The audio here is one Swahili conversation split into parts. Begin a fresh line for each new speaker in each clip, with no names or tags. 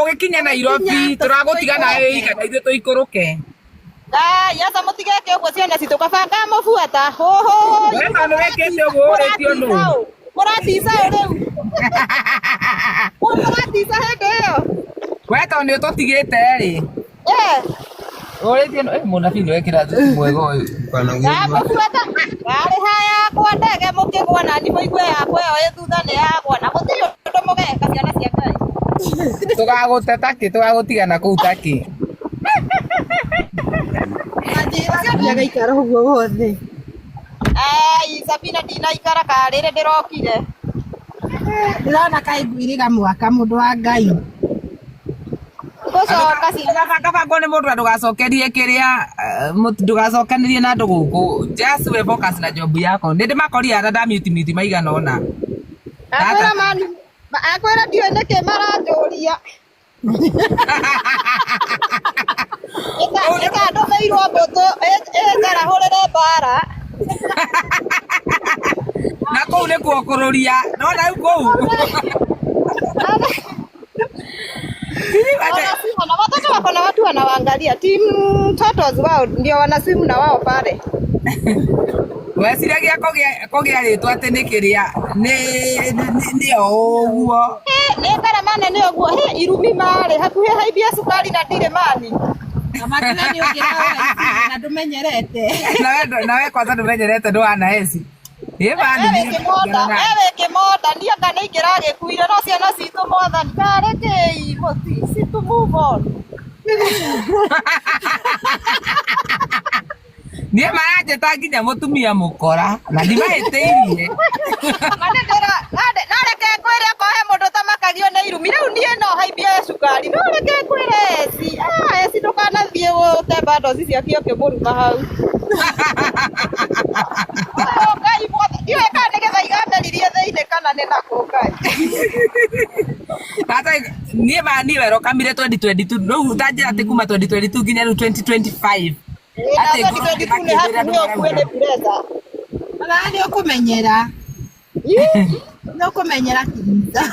ugikinya Nairobi turagotiga nawe ikana ithu tuikuruke
ya samutigeke uguo ciana citu kabanga mubuata hoho
wena no wekete uguo uretio no
muratisa riu muratisa hendeyo
weta ni ututigite ri uretio no munabi ni wekira mwego uyu
mubuata gari haya kwa ndege mukigwa na ni muigwe yakwa yo ithutha ni yagwa na gutiri undu mugeka ciana cia Ngai
tugaguteta ki tugagutigana kuu taki
Ndiaga ikara hugo wothe. Sabina ndinaikara karire ndirokire. Ndirona kaiguiriga mwaka mundu wa Ngai. Gucoka
ciana ni mundu ndugacokerie kiria ndugacokanirie na andu guku just we focus na job yako ndi makoria ara ndamute maigana ona
akwira mani akwira ndiwe niki maranjuria Eka ndumeirwo mbutu ekara hurire mbara
na kuu ni kuokururia no na kuu
na watoto wako na watu wanawaangalia timu totos wao ndio wanasimu na wao pale
weciragia kogia ritwa ati ni kiria ni oguo
ni karamane ni oguo irumi mari hakuhi haibia sukari na ndire mani amakina ni ugira na ndumenyerete
nawe kwanza ndumenyerete ndwana esi
ewe kimoda ndio kana ikirage kuira no ciana citu motha ndareke muti citu move on
nie maranjeta nginya mutumia mukora na ndimahitiirie
nareke kwire kohe mundu tamakagio ni irumi riu nie no haibia cukari no reke kwire eci ndukanathie gutemba ndoci ciakio kimuruma hau Ngai mothe ndiwe kana nigetha igameririe thiini kana ni naku Ngai
hata nie mani wero kamire 2022 no utajira ati kuma 2022 nginya 2025
ate ni hakuhi okuene pureza nani okumenyera no kumenyera kinza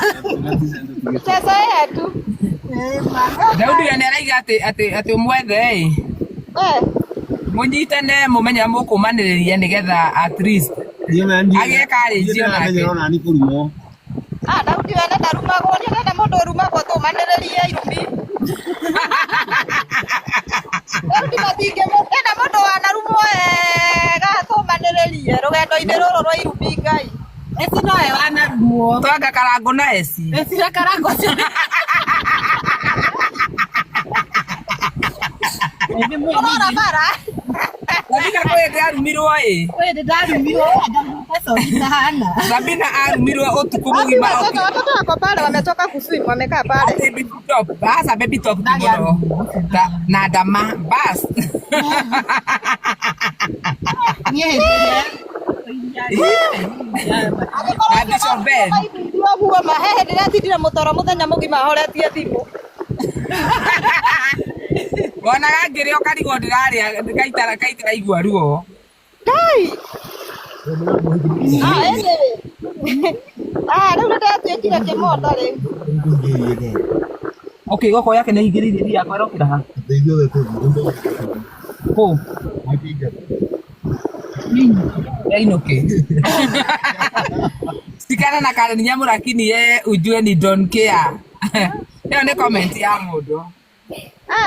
sasa yetu
Daudi anaraiga ati umwethe munyitane mumenya mukumaniriria nigetha at least agekari
ndirona ni kurumo
Daudi wena ndarumagwo ni nenda mundu urumagwo tumaniririe irumi Daudi matinge nenda mundu wanarumwo ga tumaniririe rugendo-ini ruru rwa irumi Ngai esi noe wanarumwo
twanga karango na esi
na karango Mora bara.
Sabina kwende arumirwo
Kwende ndarumirwo ndamukasogitana.
Sabina arumirwo utuku mugima.
Watoto wako pale wametoka kuswim wamekaa pale.
Baby top. Basa baby top tumono. Na dama bas.
Nyehe.
Abi soben.
Ndio huwa mahehe ndiratindira mutoro muthenya mugima horetie thimu.
Wana ngire okarigo ndiraria kaitara igwa ruo.
Kai. Ene. Riu ndatuikire kimoda riu.
Okay, goko yake ni igirire ria kwerokira ha.
ndeithio wetu
Ko. Inoke. Sikana na kare nyamura lakini ye ujue ni don't care. Hiyo ni comment ya mundu.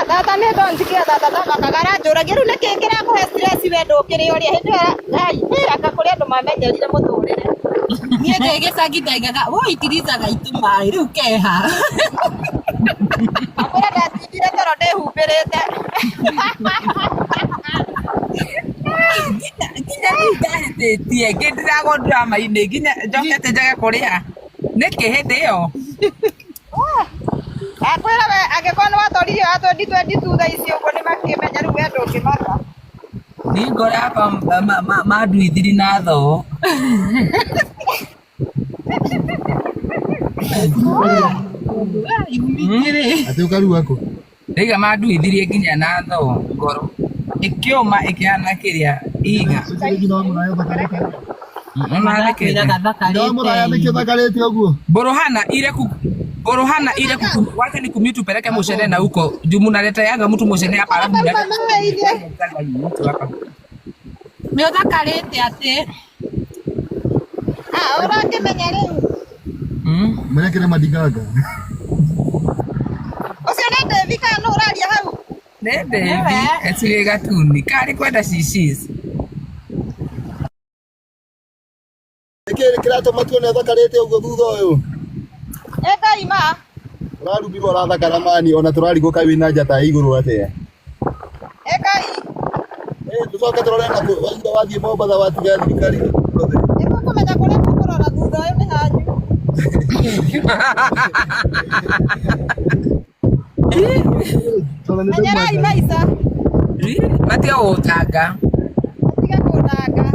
Tata nä ndonjikia tata makagara njåragia rä u nä kä kä rakå he stress we ndå kä rä oria hä ndä aka kå rä andå mamenyerire må tå rä re niä ngä gä cangithaigaga itiricaga itå maä rä u keha akwä ra ndatindire toro ndä humbä rä te
Nginya ndahätä ngä ndirago drama-inä nginya njokete njage kå rä a nä kä hä ndä ä yo
akwä ra we angä korwo nä watwarire wa 2022 thaa ici å guo nä makä menya rä u we ndå ngä maka
nä ngora yakwa manduithiri na thoo
ati ukarua ku
rä manduithirie nginya na thoo ngoro ä kä å ma ä kä hana kä rä a iga
no muraya nä kä thakarä tie å guo
mbå rå hana ireku Gorohana ile wacha ni kumiti upeleke Mucene na huko. Juu mnaleta yanga mtu Mucene hapa alafu
Nĩ ũthakarĩte atĩ. Ũrakĩmenya rĩu.
Mwerekere madiganga.
Ũcio nĩ Devi kana nũ ũraria hau?
Nĩ Devi, ecirĩ gatuni. Karĩ kwenda cicis.
Kĩratũma tuone ũthakarĩte ũguo thutha ũyũ.
Ngai ma.
Ũrarumbirwo ũrathakara mani ona tũrarigũka wĩna njata ya igũrũ atĩa.
Ngai.
Tũcoke tũrore na wathiĩ Mombatha watiga thirikari.
Nĩmũkũmenya kũrĩa mũkũrora thutha ũyũ nĩ hanyu. Menyerai maica.
Matia gũtanga.
Tiga kũndanga.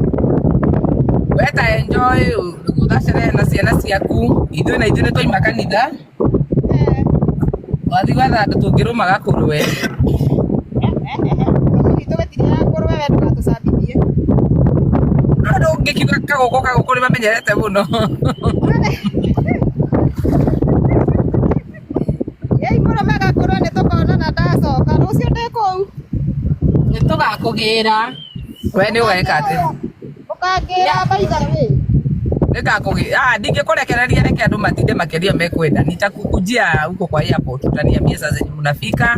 Weta enjoy gũthacere na ciana ciaku. Ithuĩ na ithuĩ nĩ twaima kanitha. Wathi gwetha andũ tũngĩrũmaga kũrwe. Andũ ngĩkiuga kagũkũ nĩ mamenyerete mũno.
Mũrũmaga kũrwe nĩ tũkonana ndacoka. Rũciũ ndĩ kũu. Nĩ tũgakũgĩra.
We nĩ ũgeka atĩ?
Ũkangĩra maitha wĩ.
Ndingekurekereria reke andũ matinde makĩria mekwenda. Nitakukujia huko kwa airport utaniambia saa zenye mnafika.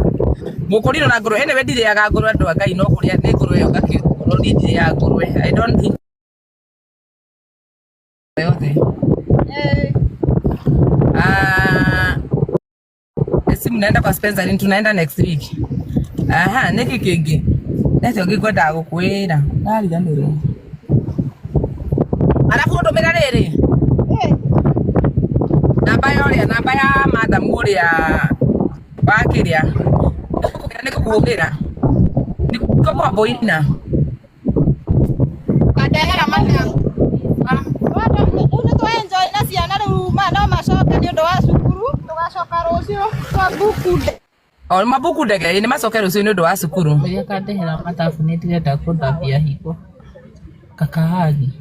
Mũkũrinwo na ngũrwe. Anyway ndirĩaga ngũrwe andũ a Ngai no kũrĩa nĩ ngũrwe ĩyo ngakĩrwo ndirĩaga ngũrwe. I don't think yote. Esi mnaenda kwa Spencer, tunaenda next week. Aha, niki kĩngĩ. Nete ũngĩkwenda gũkwĩra. Ndariganĩrwo. Alafu ũndũmĩra rĩrĩ. Namba ya madam ũrĩa wa kĩrĩa. Nĩkũkũhũrĩra. Nĩkũkũhũrĩra boina.
Kandehera madam. Nĩ tũenjoy na ciana rĩu no macoke nĩ ũndũ wa cukuru. Tũgacoka rũciũ kwa buku.
Mabuku ndege nĩ macoke rũciũ nĩ ũndũ wa cukuru.
Kandehera matabu nĩ ndirenda kũthambia higo. Kakahagi.